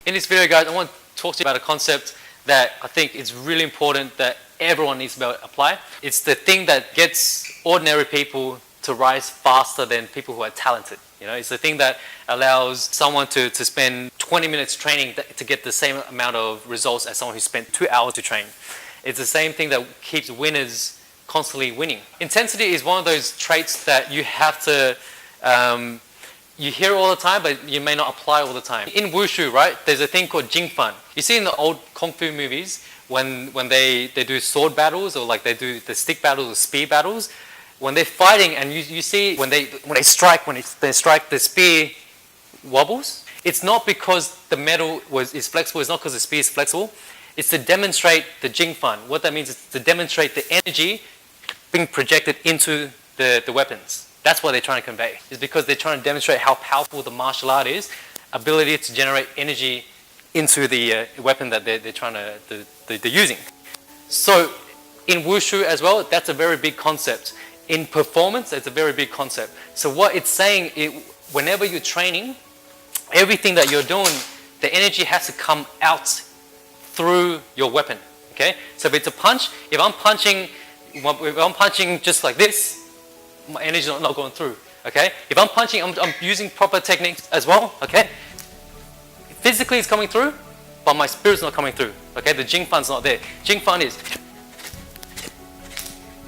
In this video, guys, I want to talk to you about a concept that I think is really important that everyone needs to be able to apply. It's the thing that gets ordinary people to rise faster than people who are talented. You know, it's the thing that allows someone to spend 20 minutes training to get the same amount of results as someone who spent 2 hours to train. It's the same thing that keeps winners constantly winning. Intensity is one of those traits that you have to you hear all the time, but you may not apply all the time. In wushu, right, there's a thing called jingfan. You see in the old kung fu movies when they do sword battles, or like they do the stick battles or spear battles, when they're fighting and you see when they strike the spear wobbles. It's not because the metal is flexible. It's not because the spear is flexible. It's to demonstrate the jingfan. What that means is to demonstrate the energy being projected into the weapons. That's what they're trying to convey. It's because they're trying to demonstrate how powerful the martial art is, ability to generate energy into the weapon that they're using. So in wushu as well, that's a very big concept. In performance, it's a very big concept. So what it's saying, whenever you're training, everything that you're doing, the energy has to come out through your weapon. Okay? So if it's a punch, if I'm punching just like this, my energy is not going through. Okay? If I'm punching, I'm using proper techniques as well. Okay? Physically it's coming through, but my spirit's not coming through. Okay? The jingfan's not there. Jingfan is,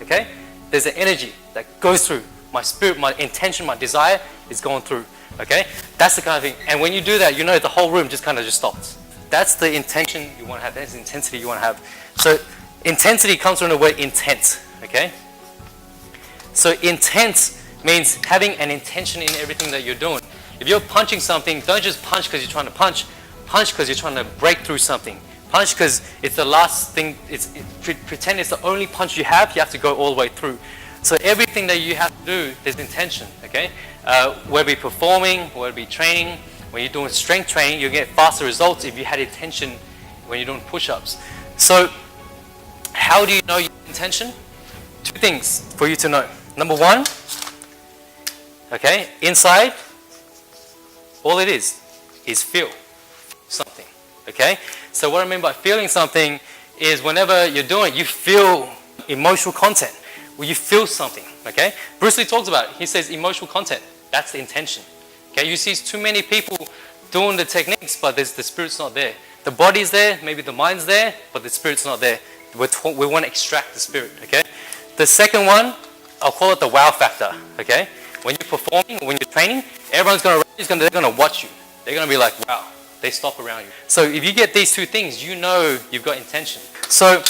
okay? There's an energy that goes through. My spirit, my intention, my desire is going through. Okay? That's the kind of thing. And when you do that, you know the whole room just stops. That's the intention you want to have. That's the intensity you want to have. So intensity comes from the word intent. Okay? So intent means having an intention in everything that you're doing. If you're punching something, don't just punch because you're trying to punch. Punch because you're trying to break through something. Punch because it's the last thing. Pretend it's the only punch you have. You have to go all the way through. So everything that you have to do, there's intention. Okay, whether it be performing, whether it be training, when you're doing strength training, you get faster results if you had intention when you're doing push-ups. So how do you know your intention? 2 things for you to know. Number 1, okay, inside, all it is feel something. Okay, so what I mean by feeling something is whenever you're doing it, you feel emotional content. Well, you feel something. Okay, Bruce Lee talks about it. He says emotional content. That's the intention. Okay, you see too many people doing the techniques, but the spirit's not there. The body's there, maybe the mind's there, but the spirit's not there. We want to extract the spirit. Okay, the second one, I'll call it the wow factor. Okay, when you're performing, when you're training, everyone's they're gonna watch you. They're gonna be like, wow. They stop around you. So if you get these 2 things, you know you've got intention. So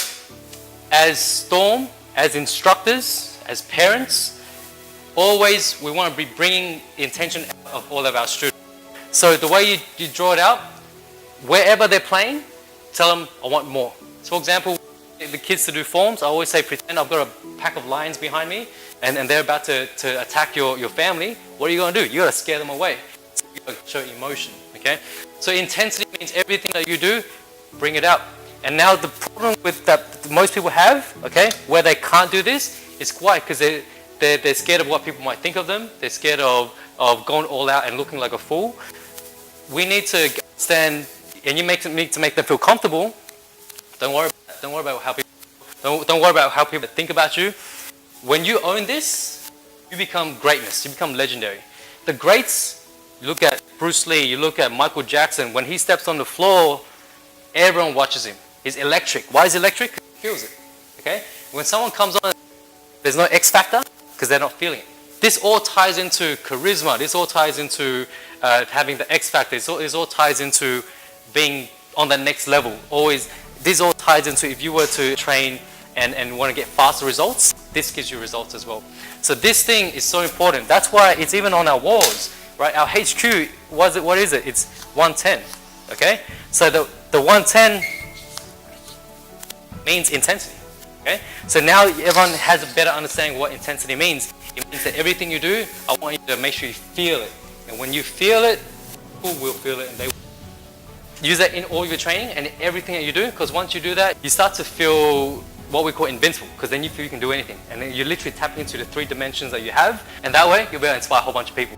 as Storm, as instructors, as parents, always we want to be bringing intention of all of our students. So the way you draw it out, wherever they're playing, tell them, I want more. So for example, the kids to do forms, I always say, pretend I've got a pack of lions behind me and they're about to attack your family. What are you going to do? You got to scare them away. So you got to show emotion. Okay? So intensity means everything that you do, bring it out. And now the problem with that most people have, okay, where they can't do this, is why? Because they're scared of what people might think of them. They're scared of going all out and looking like a fool. We need to understand, and you need to make them feel comfortable. Don't worry about how people. Don't worry about how people think about you. When you own this, you become greatness. You become legendary. The greats. You look at Bruce Lee, you look at Michael Jackson, when he steps on the floor, everyone watches him. He's electric. Why is he electric? Because he feels it. Okay? When someone comes on, there's no X factor because they're not feeling it. This all ties into charisma. This all ties into having the X factor. This all ties into being on the next level. This all ties into if you were to train and want to get faster results, this gives you results as well. So this thing is so important. That's why it's even on our walls. Right, our HQ, what is it? It's 110, okay? So the 110 means intensity, okay? So now everyone has a better understanding of what intensity means. It means that everything you do, I want you to make sure you feel it. And when you feel it, people will feel it and they will. Use that in all your training and everything that you do, because once you do that, you start to feel what we call invincible, because then you feel you can do anything. And then you literally tap into the 3 dimensions that you have, and that way you'll be able to inspire a whole bunch of people.